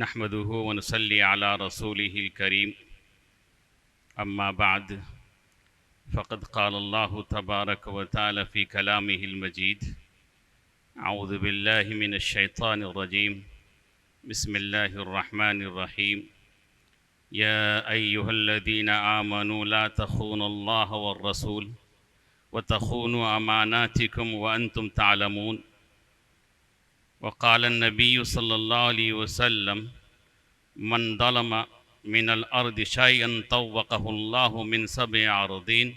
نحمده ونصلي على رسوله الكريم أما بعد فقد قال الله تبارك وتعالى في كلامه المجيد أعوذ بالله من الشيطان الرجيم بسم الله الرحمن الرحيم يا أيها الذين آمنوا لا تخونوا الله والرسول وتخونوا أماناتكم وأنتم تعلمون وقال النبي صلى الله عليه وسلم من ظلم من الأرض شيئا طوقه الله من 7 أراضين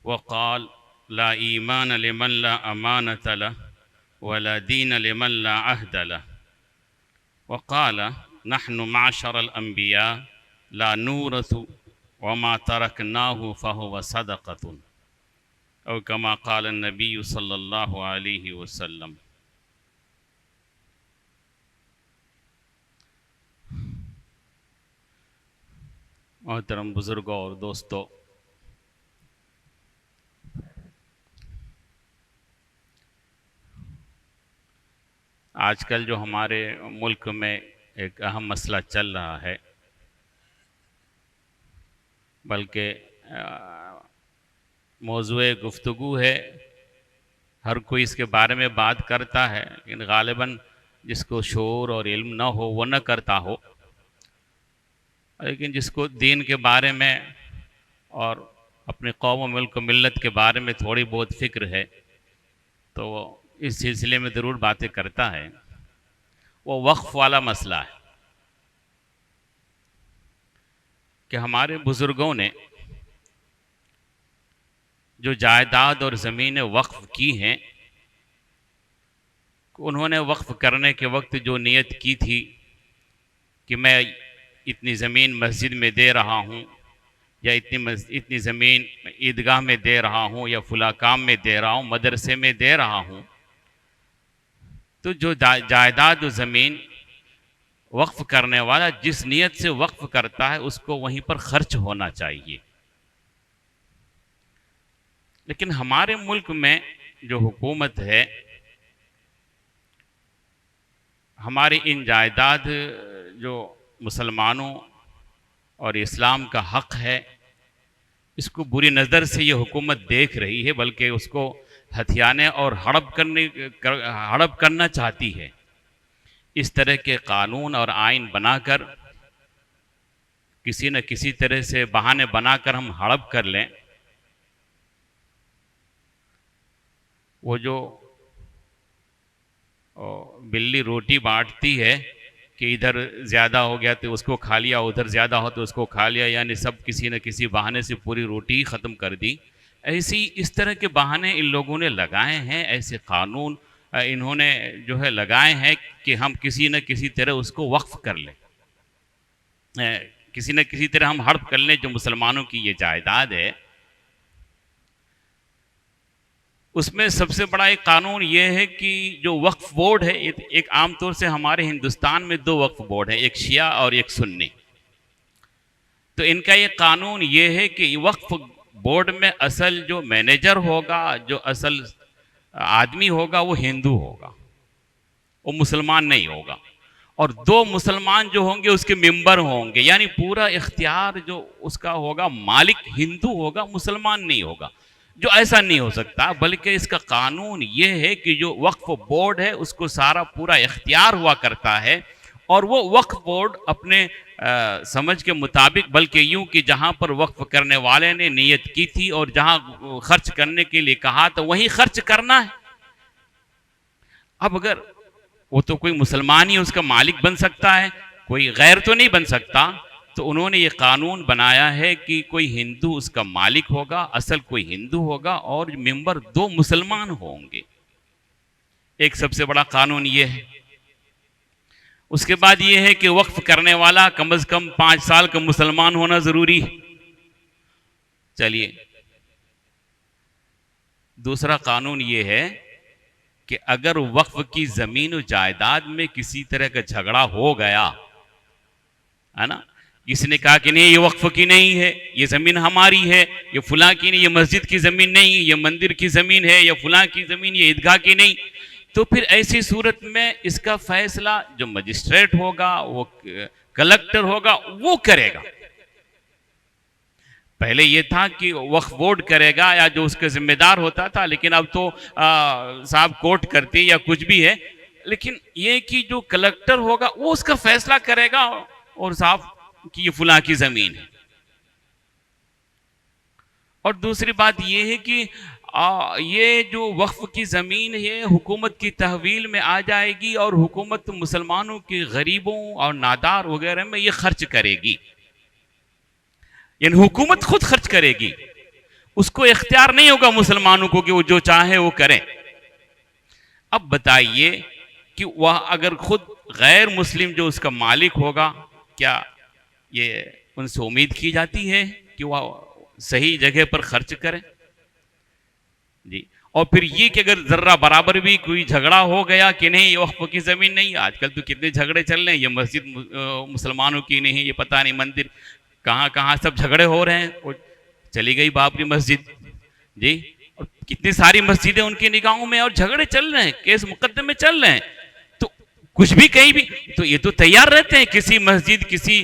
وقال لا إيمان لمن لا أمانة له ولا دين لمن لا عهد له وقال نحن معشر الأنبياء لا نورث وما تركناه فهو صدقة أو كما قال النبي صلى الله عليه وسلم. محترم بزرگوں اور دوستو، آج کل جو ہمارے ملک میں ایک اہم مسئلہ چل رہا ہے، بلکہ موضوع گفتگو ہے، ہر کوئی اس کے بارے میں بات کرتا ہے، لیکن غالباً جس کو شعور اور علم نہ ہو وہ نہ کرتا ہو، لیکن جس کو دین کے بارے میں اور اپنے قوم و ملک و ملت کے بارے میں تھوڑی بہت فکر ہے تو وہ اس سلسلے میں ضرور باتیں کرتا ہے. وہ وقف والا مسئلہ ہے کہ ہمارے بزرگوں نے جو جائیداد اور زمینیں وقف کی ہیں، انہوں نے وقف کرنے کے وقت جو نیت کی تھی کہ میں اتنی زمین مسجد میں دے رہا ہوں، یا اتنی زمین عیدگاہ میں دے رہا ہوں، یا فلاں کام میں دے رہا ہوں، مدرسے میں دے رہا ہوں، تو جو جائیداد و زمین وقف کرنے والا جس نیت سے وقف کرتا ہے اس کو وہیں پر خرچ ہونا چاہیے. لیکن ہمارے ملک میں جو حکومت ہے، ہماری ان جائیداد جو مسلمانوں اور اسلام کا حق ہے، اس کو بری نظر سے یہ حکومت دیکھ رہی ہے، بلکہ اس کو ہتھیانے اور ہڑپ کرنا چاہتی ہے. اس طرح کے قانون اور آئین بنا کر کسی نہ کسی طرح سے بہانے بنا کر ہم ہڑپ کر لیں. وہ جو بلی روٹی بانٹتی ہے کہ ادھر زیادہ ہو گیا تو اس کو کھا لیا، ادھر زیادہ ہو تو اس کو کھا لیا، یعنی سب کسی نہ کسی بہانے سے پوری روٹی ہی ختم کر دی. اس طرح کے بہانے ان لوگوں نے لگائے ہیں، ایسے قانون انہوں نے جو ہے لگائے ہیں کہ ہم کسی نہ کسی طرح اس کو وقف کر لیں، کسی نہ کسی طرح ہم ہڑپ کر لیں. جو مسلمانوں کی یہ جائیداد ہے، اس میں سب سے بڑا ایک قانون یہ ہے کہ جو وقف بورڈ ہے، ایک عام طور سے ہمارے ہندوستان میں 2 وقف بورڈ ہیں، ایک شیعہ اور ایک سنی. تو ان کا یہ قانون یہ ہے کہ وقف بورڈ میں اصل جو مینیجر ہوگا، جو اصل آدمی ہوگا، وہ ہندو ہوگا، وہ مسلمان نہیں ہوگا. اور 2 مسلمان جو ہوں گے اس کے ممبر ہوں گے، یعنی پورا اختیار جو اس کا ہوگا، مالک ہندو ہوگا، مسلمان نہیں ہوگا. جو ایسا نہیں ہو سکتا، بلکہ اس کا قانون یہ ہے کہ جو وقف بورڈ ہے اس کو سارا پورا اختیار ہوا کرتا ہے، اور وہ وقف بورڈ اپنے سمجھ کے مطابق، بلکہ یوں کہ جہاں پر وقف کرنے والے نے نیت کی تھی اور جہاں خرچ کرنے کے لیے کہا تو وہیں خرچ کرنا ہے. اب اگر وہ تو کوئی مسلمان ہی اس کا مالک بن سکتا ہے، کوئی غیر تو نہیں بن سکتا، تو انہوں نے یہ قانون بنایا ہے کہ کوئی ہندو اس کا مالک ہوگا، اصل کوئی ہندو ہوگا، اور ممبر 2 مسلمان ہوں گے. ایک سب سے بڑا قانون یہ ہے. اس کے بعد یہ ہے کہ وقف کرنے والا کم از کم 5 سال کا مسلمان ہونا ضروری ہے. چلیے، دوسرا قانون یہ ہے کہ اگر وقف کی زمین و جائیداد میں کسی طرح کا جھگڑا ہو گیا ہے نا، کسی نے کہا کہ نہیں یہ وقف کی نہیں ہے، یہ زمین ہماری ہے، یہ فلاں کی نہیں، یہ مسجد کی زمین نہیں، یہ مندر کی زمین ہے، یہ فلاں کی زمین، یہ عیدگاہ کی نہیں، تو پھر ایسی صورت میں اس کا فیصلہ جو مجسٹریٹ ہوگا، وہ کلکٹر ہوگا، وہ کرے گا۔ پہلے یہ تھا کہ وقف بورڈ کرے گا یا جو اس کے ذمہ دار ہوتا تھا، لیکن اب تو صاحب کورٹ کرتی یا کچھ بھی ہے، لیکن یہ کہ جو کلکٹر ہوگا وہ اس کا فیصلہ کرے گا، اور صاحب کہ یہ فلاں کی زمین ہے۔ اور دوسری بات یہ ہے کہ یہ جو وقف کی زمین ہے حکومت کی تحویل میں آ جائے گی، اور حکومت مسلمانوں کے غریبوں اور نادار وغیرہ میں یہ خرچ کرے گی، یعنی حکومت خود خرچ کرے گی، اس کو اختیار نہیں ہوگا مسلمانوں کو کہ وہ جو چاہے وہ کریں۔ اب بتائیے کہ وہ اگر خود غیر مسلم جو اس کا مالک ہوگا، کیا یہ ان سے امید کی جاتی ہے کہ وہ صحیح جگہ پر خرچ کریں؟ جی، اور پھر یہ کہ اگر ذرہ برابر بھی کوئی جھگڑا ہو گیا کہ نہیں یہ وقف کی زمین نہیں، آج کل تو کتنے جھگڑے چل رہے ہیں، یہ مسجد مسلمانوں کی نہیں، یہ پتہ نہیں مندر کہاں کہاں سب جھگڑے ہو رہے ہیں، اور چلی گئی بابری مسجد، جی، اور کتنی ساری مسجدیں ان کی نگاہوں میں، اور جھگڑے چل رہے ہیں، کیس مقدمے چل رہے ہیں، تو کچھ بھی کہیں بھی تو یہ تو تیار رہتے ہیں کسی مسجد، کسی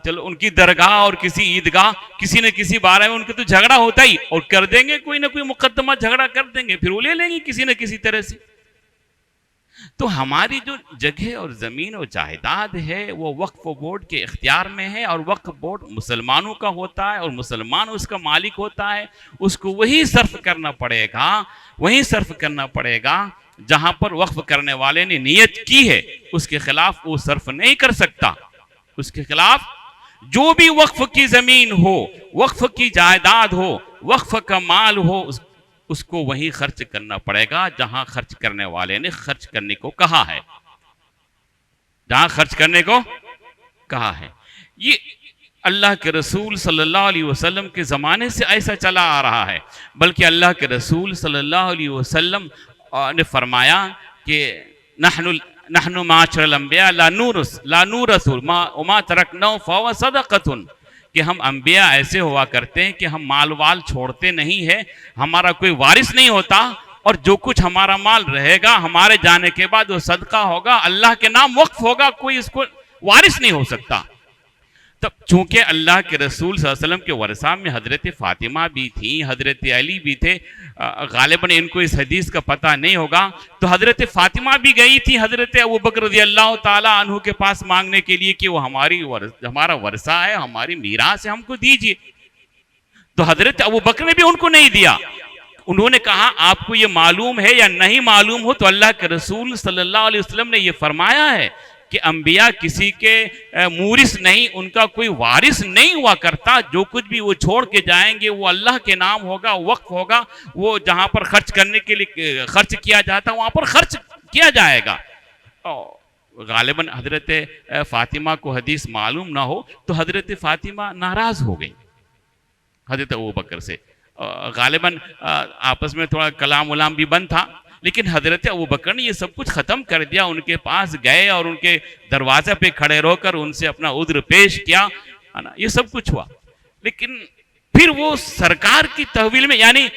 چلو ان کی درگاہ اور کسی عیدگاہ، کسی نہ کسی بارے میں ان کے تو جھگڑا ہوتا ہی، اور کر دیں گے کوئی نہ کوئی مقدمہ، جھگڑا کر دیں گے، پھر وہ لے لیں گے کسی نہ کسی طرح سے۔ تو ہماری جو جگہ اور زمین و جائیداد ہے وہ وقف بورڈ کے اختیار میں ہے، اور وقف بورڈ مسلمانوں کا ہوتا ہے، اور مسلمان اس کا مالک ہوتا ہے، اس کو وہی صرف کرنا پڑے گا، وہی صرف کرنا پڑے گا جہاں پر وقف کرنے والے نے نیت کی ہے، اس کے خلاف وہ صرف نہیں کر سکتا، اس کے خلاف جو بھی وقف کی زمین ہو، وقف کی جائیداد ہو، وقف کا مال ہو، اس کو وہی خرچ کرنا پڑے گا جہاں خرچ کرنے والے نے خرچ کرنے کو کہا ہے، جہاں خرچ کرنے کو کہا ہے۔ یہ اللہ کے رسول صلی اللہ علیہ وسلم کے زمانے سے ایسا چلا آ رہا ہے، بلکہ اللہ کے رسول صلی اللہ علیہ وسلم نے فرمایا کہ نحن معاشر الانبیاء لا نورث ما ترکنا فهو صدقۃ، کہ ہم انبیاء ایسے ہوا کرتے ہیں کہ ہم مال وال چھوڑتے نہیں ہیں، ہمارا کوئی وارث نہیں ہوتا، اور جو کچھ ہمارا مال رہے گا ہمارے جانے کے بعد وہ صدقہ ہوگا، اللہ کے نام وقف ہوگا، کوئی اس کو وارث نہیں ہو سکتا۔ تب چونکہ اللہ کے رسول صلی اللہ علیہ وسلم کے ورثہ میں حضرت فاطمہ بھی تھیں، حضرت علی بھی تھے، غالباً ان کو اس حدیث کا پتہ نہیں ہوگا، تو حضرت فاطمہ بھی گئی تھی حضرت ابوبکر رضی اللہ تعالیٰ عنہ کے پاس مانگنے کے لیے کہ وہ ہمارا ورثہ ہے، ہماری میراث ہے، ہم کو دیجیے۔ تو حضرت ابوبکر نے بھی ان کو نہیں دیا، انہوں نے کہا آپ کو یہ معلوم ہے یا نہیں معلوم ہو، تو اللہ کے رسول صلی اللہ علیہ وسلم نے یہ فرمایا ہے کہ انبیاء کسی کے مورث نہیں، ان کا کوئی وارث نہیں ہوا کرتا، جو کچھ بھی وہ چھوڑ کے جائیں گے وہ اللہ کے نام ہوگا، وقف ہوگا، وہ جہاں پر خرچ کرنے کے لیے خرچ کیا جاتا وہاں پر خرچ کیا جائے گا۔ غالباً حضرت فاطمہ کو حدیث معلوم نہ ہو تو حضرت فاطمہ ناراض ہو گئی حضرت ابوبکر سے، غالباً آپس میں تھوڑا کلام ولام بھی بند تھا، لیکن حضرت ابوبکر نے یہ سب کچھ ختم کر دیا، ان کے پاس گئے اور ان کے دروازے پہ کھڑے رو کر ان سے اپنا عذر پیش کیا، یہ سب کچھ ہوا، لیکن پھر وہ سرکار کی تحویل میں، یعنی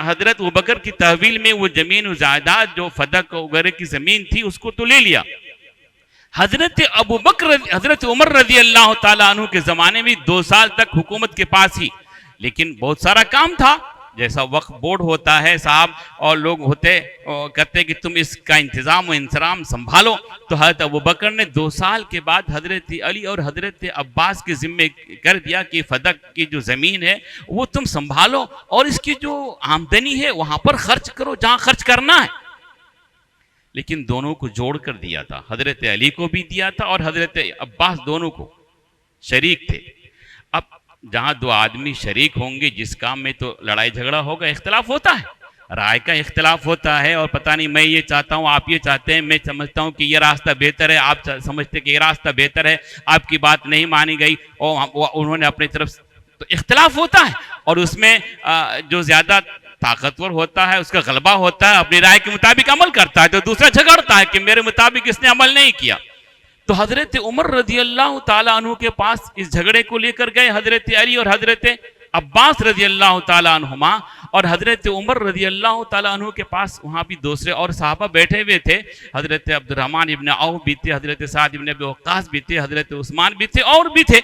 حضرت ابوبکر کی تحویل میں وہ زمین و جائیداد جو فدق وغیرہ کی زمین تھی اس کو تو لے لیا۔ حضرت عمر رضی اللہ تعالیٰ عنہ کے زمانے میں 2 سال تک حکومت کے پاس ہی، لیکن بہت سارا کام تھا، جیسا وقف بورڈ ہوتا ہے صاحب، اور لوگ کہتے کہ تم اس کا انتظام و انصرام سنبھالو، تو حضرت ابوبکر نے 2 سال کے بعد حضرت علی اور حضرت عباس کے ذمے کر دیا کہ فدق کی جو زمین ہے وہ تم سنبھالو، اور اس کی جو آمدنی ہے وہاں پر خرچ کرو جہاں خرچ کرنا ہے، لیکن دونوں کو جوڑ کر دیا تھا، حضرت علی کو بھی دیا تھا اور حضرت عباس، دونوں کو شریک تھے۔ اب جہاں 2 آدمی شریک ہوں گے جس کام میں تو لڑائی جھگڑا ہوگا، اختلاف ہوتا ہے، رائے کا اختلاف ہوتا ہے، اور پتہ نہیں میں یہ چاہتا ہوں آپ یہ چاہتے ہیں، میں سمجھتا ہوں کہ یہ راستہ بہتر ہے، آپ سمجھتے کہ یہ راستہ بہتر ہے، آپ کی بات نہیں مانی گئی اور انہوں نے اپنی طرف، تو اختلاف ہوتا ہے، اور اس میں جو زیادہ طاقتور ہوتا ہے اس کا غلبہ ہوتا ہے، اپنی رائے کے مطابق عمل کرتا ہے، تو دوسرا جھگڑتا ہے کہ میرے مطابق اس نے عمل نہیں کیا۔ تو حضرت عمر رضی اللہ تعالیٰ عنہ کے پاس اس جھگڑے کو لے کر گئے حضرت علی اور حضرت عباس رضی اللہ تعالیٰ عنہما اور حضرت عمر رضی اللہ تعالیٰ عنہ کے پاس وہاں بھی دوسرے اور صحابہ بیٹھے ہوئے تھے. حضرت عبد الرحمن ابن عوف بھی تھے, حضرت سعد ابن ابی وقاص بھی تھے, حضرت عثمان بھی تھے اور بھی تھے.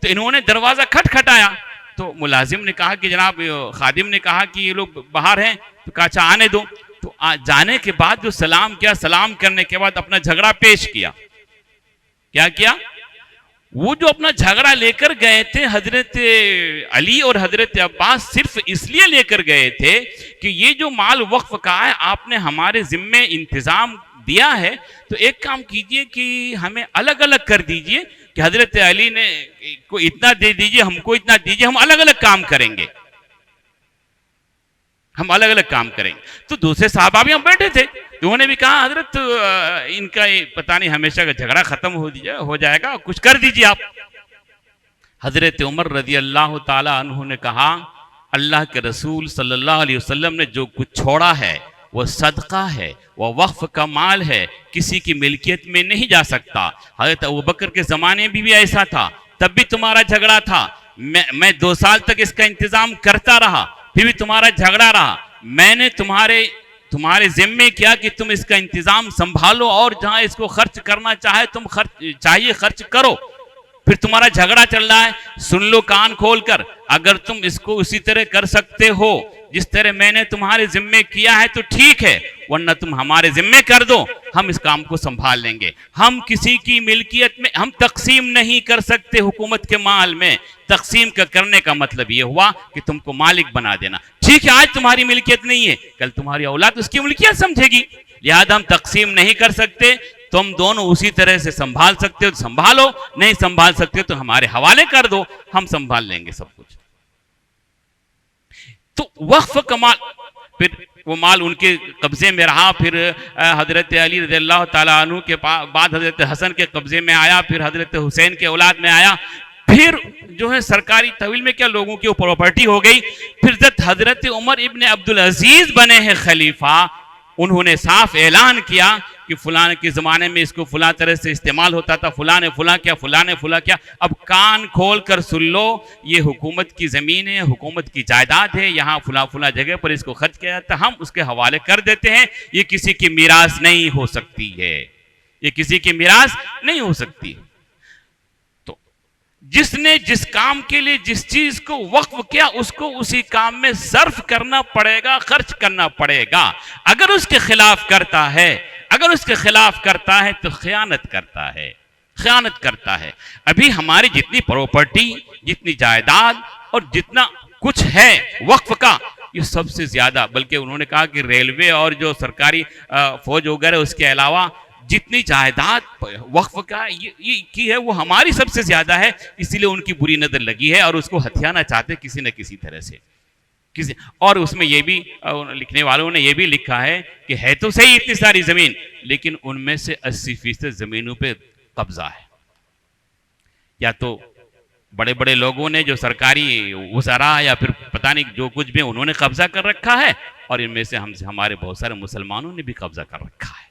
تو انہوں نے دروازہ کھٹکھٹایا تو ملازم نے کہا کہ جناب, خادم نے کہا کہ یہ لوگ باہر ہیں. تو کہا اچھا آنے دو. تو جانے کے بعد جو سلام کیا, سلام کرنے کے بعد اپنا جھگڑا پیش کیا. کیا کیا؟ وہ جو اپنا جھگڑا لے کر گئے تھے حضرت علی اور حضرت عباس صرف اس لیے لے کر گئے تھے کہ یہ جو مال وقف کا ہے آپ نے ہمارے ذمے انتظام دیا ہے, تو ایک کام کیجئے کہ ہمیں الگ الگ کر دیجئے کہ حضرت علی نے کو اتنا دے دیجئے, ہم کو اتنا دیجئے, ہم الگ الگ کام کریں گے, ہم الگ الگ کام کریں گے. تو دوسرے صحابہ بھی ہم بیٹھے تھے, انہوں نے بھی کہا حضرت ان کا پتہ نہیں ہمیشہ کا جھگڑا ختم ہو جائے گا, کچھ کر دیجئے آپ. حضرت عمر رضی اللہ تعالی عنہ نے کہا اللہ کے رسول صلی اللہ علیہ وسلم نے جو کچھ چھوڑا ہے وہ صدقہ ہے, وہ وقف کا مال ہے, کسی کی ملکیت میں نہیں جا سکتا. حضرت ابوبکر کے زمانے میں بھی ایسا تھا, تب بھی تمہارا جھگڑا تھا, میں 2 سال تک اس کا انتظام کرتا رہا, پھر بھی تمہارا جھگڑا رہا. میں نے تمہارے ذمے کیا کہ تم اس کا انتظام سنبھالو اور جہاں اس کو خرچ کرنا چاہے تم چاہیے خرچ کرو. پھر تمہارا جھگڑا چل رہا ہے, سن لو کان کھول کر, اگر تم اس کو اسی طرح کر سکتے ہو جس طرح میں نے تمہارے ذمے کیا ہے تو ٹھیک ہے, ورنہ تم ہمارے ذمے کر دو, ہم اس کام کو سنبھال لیں گے. ہم کسی کی ملکیت میں ہم تقسیم نہیں کر سکتے حکومت کے مال میں. تقسیم کا کرنے کا مطلب یہ ہوا کہ تم کو مالک بنا دینا. ٹھیک ہے, آج تمہاری ملکیت نہیں ہے, کل تمہاری اولاد اس کی ملکیت سمجھے گی, لہذا ہم تقسیم نہیں کر سکتے. تم دونوں اسی طرح سے سنبھال سکتے ہو سنبھالو, نہیں سنبھال سکتے تو ہمارے حوالے کر دو, ہم سنبھال لیں گے سب کچھ. تو وقف کا مال, پھر وہ مال ان کے قبضے میں رہا, پھر حضرت علی رضی اللہ تعالیٰ عنہ کے بعد حضرت حسن کے قبضے میں آیا, پھر حضرت حسین کے اولاد میں آیا, پھر جو ہے سرکاری تحویل میں کیا لوگوں کی پراپرٹی ہو گئی. پھر جب حضرت عمر ابن عبدالعزیز بنے ہیں خلیفہ, انہوں نے صاف اعلان کیا کہ فلاں کے زمانے میں اس کو فلاں طرح سے استعمال ہوتا تھا, فلاں نے فلاں کیا, فلاں نے فلاں کیا. اب کان کھول کر سن لو, یہ حکومت کی زمین ہے, حکومت کی جائیداد ہے, یہاں فلاں فلاں جگہ پر اس کو خرچ کیا جاتا ہے, ہم اس کے حوالے کر دیتے ہیں. یہ کسی کی میراث نہیں ہو سکتی ہے, یہ کسی کی میراث نہیں ہو سکتی. تو جس نے جس کام کے لیے جس چیز کو وقف کیا اس کو اسی کام میں صرف کرنا پڑے گا, خرچ کرنا پڑے گا. اگر اس کے خلاف کرتا ہے, اگر اس کے خلاف کرتا ہے تو خیانت کرتا ہے, خیانت کرتا ہے. ابھی ہماری جتنی پراپرٹی, جتنی جائیداد اور جتنا کچھ ہے وقف کا, یہ سب سے زیادہ, بلکہ انہوں نے کہا کہ ریلوے اور جو سرکاری فوج وغیرہ اس کے علاوہ جتنی جائیداد وقف کا کی ہے وہ ہماری سب سے زیادہ ہے. اسی لیے ان کی بری نظر لگی ہے اور اس کو ہتھیانا چاہتے کسی نہ کسی طرح سے. اور اس میں یہ بھی لکھنے والوں نے یہ بھی لکھا ہے کہ ہے تو صحیح اتنی ساری زمین, لیکن ان میں سے 80% زمینوں پہ قبضہ ہے. یا تو بڑے بڑے لوگوں نے جو سرکاری وزراء یا پھر پتہ نہیں جو کچھ بھی انہوں نے قبضہ کر رکھا ہے, اور ان میں سے ہمارے بہت سارے مسلمانوں نے بھی قبضہ کر رکھا ہے.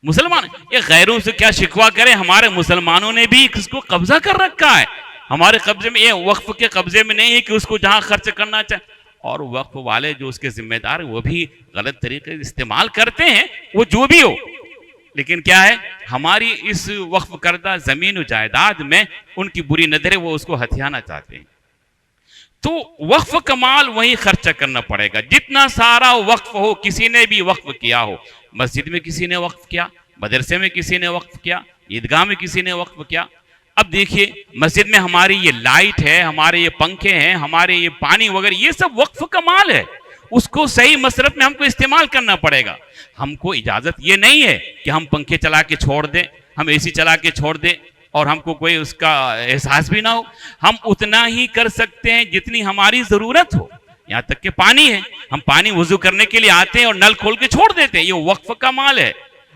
مسلمان یہ غیروں سے کیا شکوہ کرے, ہمارے مسلمانوں نے بھی اس کو قبضہ کر رکھا ہے. ہمارے قبضے میں, یہ وقف کے قبضے میں نہیں ہے کہ اس کو جہاں خرچ کرنا چاہے. اور وقف والے جو اس کے ذمہ دار وہ بھی غلط طریقے سے استعمال کرتے ہیں, وہ جو بھی ہو, لیکن کیا ہے ہماری اس وقف کردہ زمین و جائیداد میں ان کی بری نظریں, وہ اس کو ہتھیانا چاہتے ہیں. تو وقف کا مال وہی خرچہ کرنا پڑے گا. جتنا سارا وقف ہو, کسی نے بھی وقف کیا ہو, مسجد میں کسی نے وقف کیا, مدرسے میں کسی نے وقف کیا, عیدگاہ میں کسی نے وقف کیا. اب دیکھیے مسجد میں ہماری یہ لائٹ ہے, ہمارے یہ پنکھے ہیں, ہمارے یہ پانی وغیرہ, یہ سب وقف کا مال ہے. اس کو صحیح مصرف میں ہم کو استعمال کرنا پڑے گا. ہم کو اجازت یہ نہیں ہے کہ ہم پنکھے چلا کے چھوڑ دیں, ہم اے سی چلا کے چھوڑ دیں اور ہم کو کوئی اس کا احساس بھی نہ ہو. ہم اتنا ہی کر سکتے ہیں جتنی ہماری ضرورت ہو. یہاں تک کہ پانی ہے, ہم پانی وضو کرنے کے لیے آتے ہیں اور نل کھول کے چھوڑ دیتے ہیں, یہ وقف کا مال ہے.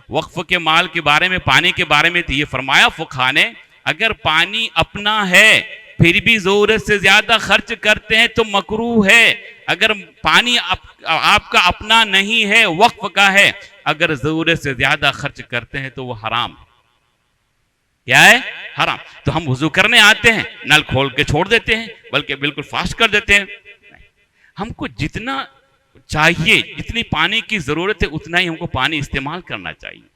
وقف کے مال کے بارے میں, پانی کے بارے میں تو یہ فرمایا فقہا نے, اگر پانی اپنا ہے پھر بھی ضرورت سے زیادہ خرچ کرتے ہیں تو مکروہ ہے. اگر پانی آپ کا اپنا نہیں ہے, وقف کا ہے, اگر ضرورت سے زیادہ خرچ کرتے ہیں تو وہ حرام ہے. کیا ہے؟ حرام. تو ہم وضو کرنے آتے ہیں نل کھول کے چھوڑ دیتے ہیں بلکہ بالکل فاسٹ کر دیتے ہیں. ہم کو جتنا چاہیے، جتنی پانی کی ضرورت ہے اتنا ہی ہم کو پانی استعمال کرنا چاہیے.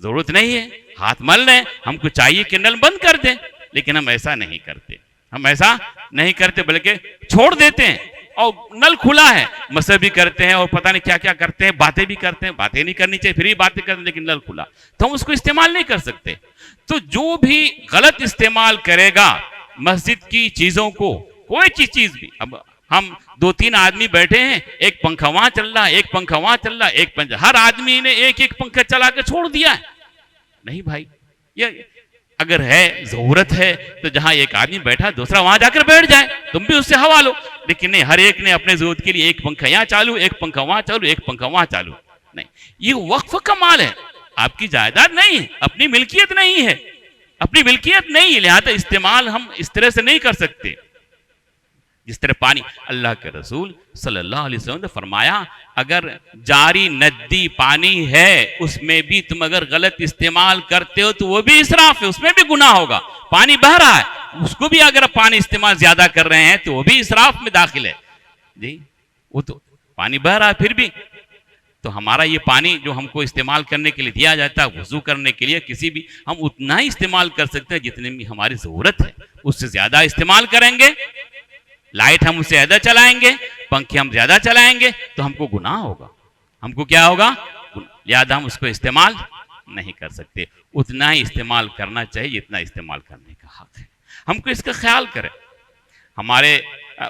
ضرورت نہیں ہے ہاتھ مل لیں، ہم کو چاہیے کہ نل بند کر دیں، لیکن ہم ایسا نہیں کرتے. ہم ایسا نہیں کرتے بلکہ چھوڑ دیتے ہیں اور نل کھلا ہے، مسح بھی کرتے ہیں اور پتہ نہیں کیا کیا کرتے ہیں، باتیں بھی کرتے ہیں. باتیں نہیں کرنی چاہیے، پھر بھی باتیں کرتے ہیں، لیکن نل کھلا تو ہم اس کو استعمال نہیں کر سکتے. تو جو بھی غلط استعمال کرے گا مسجد کی چیزوں کو، کوئی چیز بھی، اب ہم 2-3 آدمی بیٹھے ہیں، ایک پنکھا وہاں چل رہا ہے، ایک پنکھا وہاں چل رہا ہے، ایک پنکھا، ہر آدمی نے ایک ایک پنکھا چلا کے چھوڑ دیا ہے. نہیں بھائی، یہ اگر ہے ضرورت ہے تو جہاں ایک آدمی بیٹھا دوسرا وہاں جا کر بیٹھ جائے، تم بھی اس سے ہوا لو. لیکن نہیں، ہر ایک نے اپنے ضرورت کے لیے ایک پنکھا یہاں چالو، ایک پنکھا وہاں چالو، ایک پنکھا وہاں چالو. نہیں، یہ وقف کا مال ہے، آپ کی جائیداد نہیں ہے، اپنی ملکیت نہیں ہے، اپنی ملکیت نہیں ہے. لہذا استعمال ہم اس طرح سے نہیں کر سکتے جس طرح پانی. اللہ کے رسول صلی اللہ علیہ وسلم نے فرمایا اگر جاری ندی پانی ہے اس میں بھی تم اگر غلط استعمال کرتے ہو تو وہ بھی اسراف ہے، اس میں بھی گناہ ہوگا. پانی بہہ رہا ہے، اس کو بھی اگر پانی استعمال زیادہ کر رہے ہیں تو وہ بھی اسراف میں داخل ہے. جی وہ تو پانی بہہ رہا ہے پھر بھی. تو ہمارا یہ پانی جو ہم کو استعمال کرنے کے لیے دیا جاتا ہے، وضو کرنے کے لیے کسی بھی، ہم اتنا ہی استعمال کر سکتے ہیں جتنے بھی ہماری ضرورت ہے. اس سے زیادہ استعمال کریں گے، لائٹ ہم اس سے زیادہ چلائیں گے، پنکھے ہم زیادہ چلائیں گے تو ہم کو گناہ ہوگا. ہم کو کیا ہوگا؟ لہذا ہم اس کو استعمال نہیں کر سکتے. اتنا ہی استعمال کرنا چاہیے جتنا استعمال کرنے کا حق ہے. ہم کو اس کا خیال کریں. ہمارے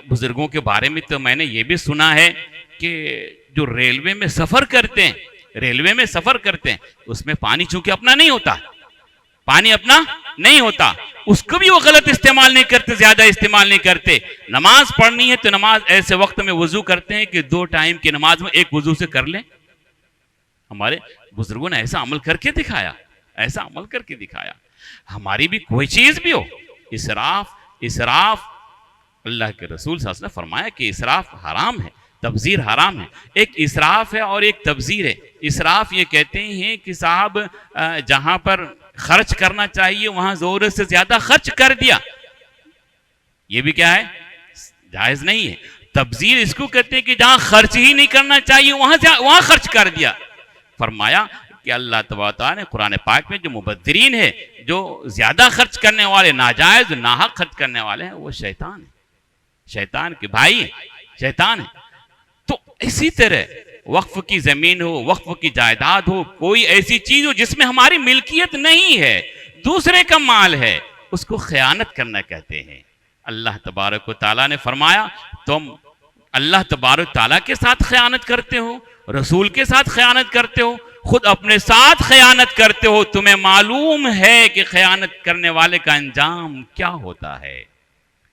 بزرگوں کے بارے میں تو میں نے یہ بھی سنا ہے کہ جو ریلوے میں سفر کرتے ہیں اس میں پانی چونکہ اپنا نہیں ہوتا، پانی اپنا نہیں ہوتا، اس کو بھی وہ غلط استعمال نہیں کرتے، زیادہ استعمال نہیں کرتے. نماز پڑھنی ہے تو نماز ایسے وقت میں وضو کرتے ہیں کہ 2 ٹائم کی نماز میں ایک وضو سے کر لیں. ہمارے بزرگوں نے ایسا عمل کر کے دکھایا. ہماری بھی کوئی چیز بھی ہو، اسراف اللہ کے رسول صلی اللہ علیہ وسلم نے فرمایا کہ اسراف حرام ہے، تبذیر حرام ہے. ایک اسراف ہے اور ایک تبذیر ہے. اسراف یہ کہتے ہیں کہ صاحب جہاں پر خرچ کرنا چاہیے وہاں ضرورت سے زیادہ خرچ کر دیا، یہ بھی کیا ہے؟ جائز نہیں ہے. تبذیر اس کو کہتے ہیں کہ جہاں خرچ ہی نہیں کرنا چاہیے وہاں خرچ کر دیا. فرمایا کہ اللہ تبارک تعالیٰ نے قرآن پاک میں جو مبذرین ہے، جو زیادہ خرچ کرنے والے، ناجائز ناحق خرچ کرنے والے ہیں، وہ شیطان ہے، شیطان کے بھائی ہیں، شیطان ہے. تو اسی طرح وقف کی زمین ہو، وقف کی جائیداد ہو، کوئی ایسی چیز ہو جس میں ہماری ملکیت نہیں ہے، دوسرے کا مال ہے، اس کو خیانت کرنا کہتے ہیں. اللہ تبارک و تعالیٰ نے فرمایا تم اللہ تبارک و تعالیٰ کے ساتھ خیانت کرتے ہو، رسول کے ساتھ خیانت کرتے ہو، خود اپنے ساتھ خیانت کرتے ہو. تمہیں معلوم ہے کہ خیانت کرنے والے کا انجام کیا ہوتا ہے.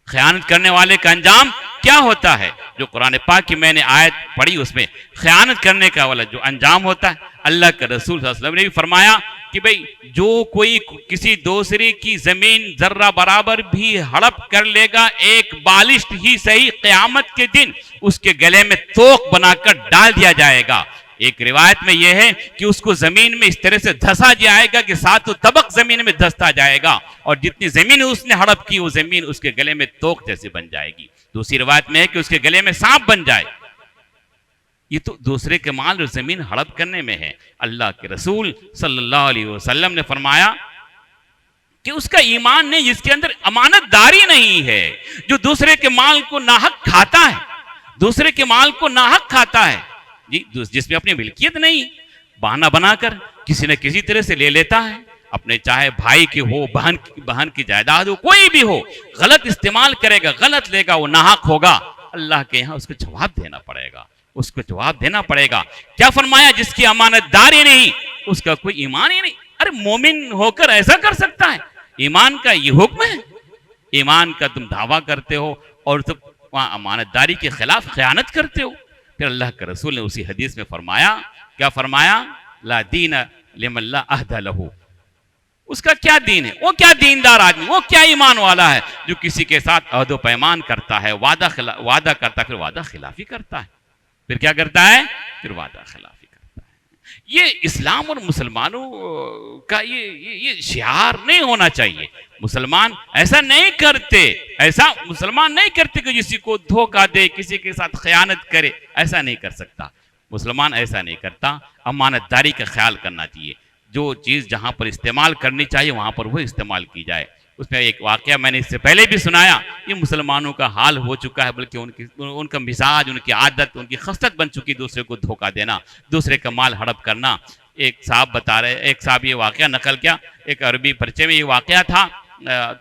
خیانت کرنے والے کا انجام کیا ہوتا ہے؟ جو قرآن پاک کی میں نے آیت پڑھی اس میں خیانت کرنے کا والا جو انجام ہوتا ہے، اللہ کے رسول صلی اللہ علیہ وسلم نے بھی فرمایا کہ بھئی جو کوئی کسی دوسرے کی زمین ذرہ برابر بھی ہڑپ کر لے گا، ایک بالشت ہی صحیح، قیامت کے دن اس کے گلے میں توق بنا کر ڈال دیا جائے گا. ایک روایت میں یہ ہے کہ اس کو زمین میں اس طرح سے دھسا جائے گا کہ 7 طبق زمین میں دھستا جائے گا، اور جتنی زمین اس نے ہڑپ کی وہ زمین اس کے گلے میں توق جیسے بن جائے گی. دوسری روایت میں ہے کہ اس کے گلے میں سانپ بن جائے. یہ تو دوسرے کے مال اور زمین ہڑپ کرنے میں ہے. اللہ کے رسول صلی اللہ علیہ وسلم نے فرمایا کہ اس کا ایمان نہیں جس کے اندر امانت داری نہیں ہے، جو دوسرے کے مال کو ناحق کھاتا ہے، جی جس میں اپنی ملکیت نہیں، بہانہ بنا کر کسی نہ کسی طرح سے لے لیتا ہے. اپنے چاہے بھائی کی ہو، بہن کی جائیداد ہو، کوئی بھی ہو، غلط استعمال کرے گا، غلط لے گا، وہ ناحق ہوگا. اللہ کے یہاں اس کو جواب دینا پڑے گا. کیا فرمایا؟ جس کی امانت داری نہیں اس کا کوئی ایمان ہی نہیں. ارے مومن ہو کر ایسا کر سکتا ہے؟ ایمان کا یہ حکم ہے. ایمان کا تم دعویٰ کرتے ہو اور تم وہاں امانت داری کے خلاف خیانت کرتے ہو. پھر اللہ کے رسول نے اسی حدیث میں فرمایا، کیا فرمایا؟ لا دین لمن لا عہد لہ. اس کا کیا دین ہے؟ وہ کیا دیندار آدمی، وہ کیا ایمان والا ہے جو کسی کے ساتھ عہد و پیمان کرتا ہے، وعدہ کرتا ہے، پھر وعدہ خلافی کرتا ہے. پھر کیا کرتا ہے؟ پھر وعدہ خلافی کرتا ہے. یہ اسلام اور مسلمانوں کا یہ شعار نہیں ہونا چاہیے. مسلمان ایسا نہیں کرتے، ایسا مسلمان نہیں کرتے کہ کسی کو دھوکہ دے، کسی کے ساتھ خیانت کرے، ایسا نہیں کر سکتا. مسلمان ایسا نہیں کرتا. امانت داری کا خیال کرنا چاہیے. جو چیز جہاں پر استعمال کرنی چاہیے وہاں پر وہ استعمال کی جائے. اس میں ایک واقعہ میں نے اس سے پہلے بھی سنایا، یہ مسلمانوں کا حال ہو چکا ہے، بلکہ ان کا مزاج، ان کی عادت، ان کی خصلت بن چکی دوسرے کو دھوکہ دینا، دوسرے کا مال ہڑپ کرنا. ایک صاحب بتا رہے، ایک صاحب یہ واقعہ نقل کیا، ایک عربی پرچے میں یہ واقعہ تھا.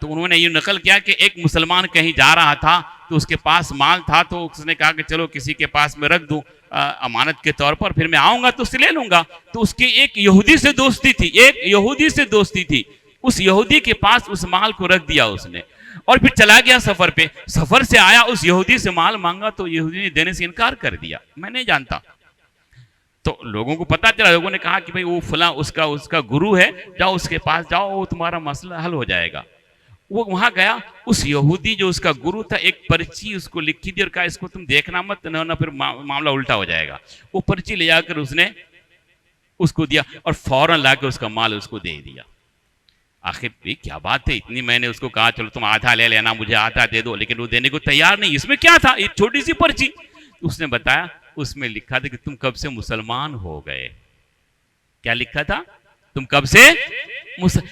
تو انہوں نے یہ نقل کیا کہ ایک مسلمان کہیں جا رہا تھا تو اس کے پاس مال تھا، تو اس نے کہا کہ چلو کسی کے پاس میں رکھ دوں امانت کے طور پر، پھر میں آؤں گا تو اس سے لے لوں گا. تو اس کی ایک یہودی سے دوستی تھی، ایک یہودی سے دوستی تھی. اس یہودی کے پاس اس مال کو رکھ دیا اس نے، اور پھر چلا گیا سفر پہ. سفر سے آیا، اس یہودی سے مال مانگا تو یہودی نے دینے سے انکار کر دیا، میں نہیں جانتا. تو لوگوں کو پتا چلا، لوگوں نے کہا کہ بھئی وہ فلاں اس کا گرو ہے، جاؤ اس کے پاس جاؤ، وہ تمہارا مسئلہ حل ہو جائے گا. وہ وہاں گیا، اس یہودی جو اس کا گرو تھا ایک پرچی اس کو لکھی دی اور کہا اس کو تم دیکھنا مت، نہ پھر معاملہ الٹا ہو جائے گا. وہ پرچی لے جا کر اس نے اس کو دیا اور فوراً لا کے اس کا مال اس کو دے دیا. آخر بھی کیا بات ہے، اتنی میں نے اس کو کہا چلو تم آدھا لے لینا، مجھے آدھا دے دو، لیکن وہ دینے کو تیار نہیں. اس میں کیا تھا، ایک چھوٹی سی پرچی. اس نے بتایا اس میں لکھا تھا کہ تم کب سے مسلمان ہو گئے. کیا لکھا تھا، تم کب سے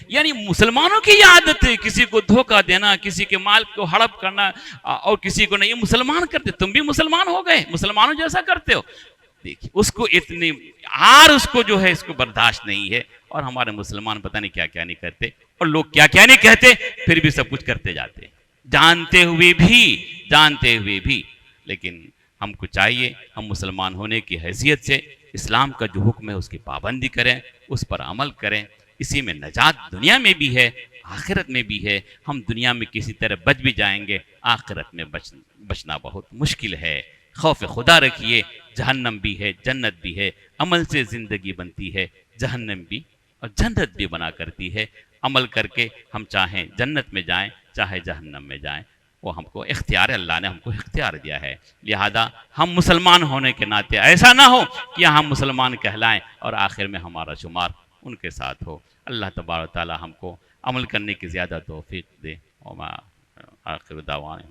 یعنی مسلمانوں کی یہ عادت ہے کسی کو دھوکہ دینا، کسی کے مال کو ہڑپ کرنا، اور کسی کو نہیں. یہ مسلمان کرتے، تم بھی مسلمان ہو گئے، مسلمانوں جیسا کرتے ہو. دیکھیے اس کو اتنی اس کو جو ہے اس کو برداشت نہیں ہے. اور ہمارے مسلمان پتہ نہیں کیا کیا نہیں کرتے، اور لوگ کیا کیا نہیں کہتے، پھر بھی سب کچھ کرتے جاتے جانتے ہوئے بھی. لیکن ہم کو چاہیے ہم مسلمان ہونے کی حیثیت سے اسلام کا جو حکم ہے اس کی پابندی کریں، اس پر عمل کریں. اسی میں نجات دنیا میں بھی ہے، آخرت میں بھی ہے. ہم دنیا میں کسی طرح بچ بھی جائیں گے، آخرت میں بچنا بہت مشکل ہے. خوف خدا رکھیے. جہنم بھی ہے، جنت بھی ہے. عمل سے زندگی بنتی ہے، جہنم بھی اور جنت بھی بنا کرتی ہے. عمل کر کے ہم چاہیں جنت میں جائیں، چاہے جہنم میں جائیں، وہ ہم کو اختیار، اللہ نے ہم کو اختیار دیا ہے. لہذا ہم مسلمان ہونے کے ناطے ایسا نہ ہو کہ ہم مسلمان کہلائیں اور آخر میں ہمارا شمار ان کے ساتھ ہو. اللہ تبارک و تعالی ہم کو عمل کرنے کی زیادہ توفیق دے. وما آخر دعوانا